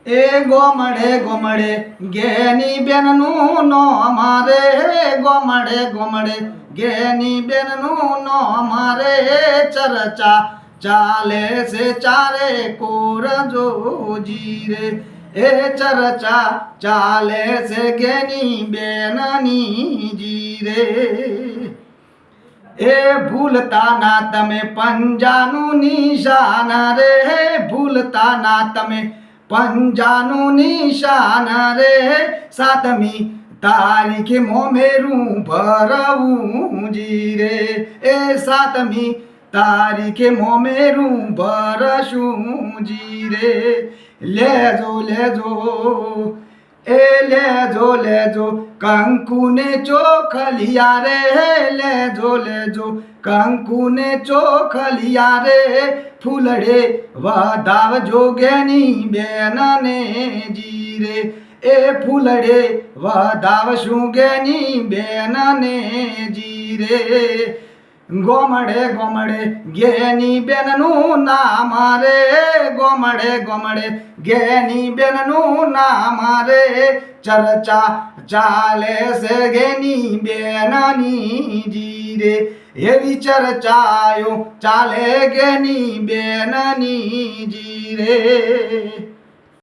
એ ગોમડે ગોમડે ગેની બેનનું નો મારે ગોમડે ગોમડે ગેની બેનનું નો મારે ચર્ચા ચાલે છે ચારે કોર જોજી રે એ ચર્ચા ચાલે છે ગેની બેનની જી રે એ ભૂલતા ના તમે પંજાનું નિશાન રે ભૂલતા ના તમે પંજાનું નિશાન રે સાતમી તારીખે મોમેરું ભરવું જી રે એ સાતમી તારીખે મોમેરું ભરશું જી રે લેજો લેજો એ લેજો લેજો કંકુને ચોખલિયા રે લેજો લેજો કંકુને ચોખલિયા રે ફૂલડે વધાવજો ગેની બેનને જી રે એ ફૂલડે વધાવશું ગેની બેનને જી રે ગોમડે ગોમડે ગેની બેનનું નામ રે ગોમડે ગોમડે ગેની બેનનું નામ રે ચર્ચા ચાલે છે ગેની બેનની જી રે એવી ચર્ચાઓ ચાલે ગેની બેનની જી રે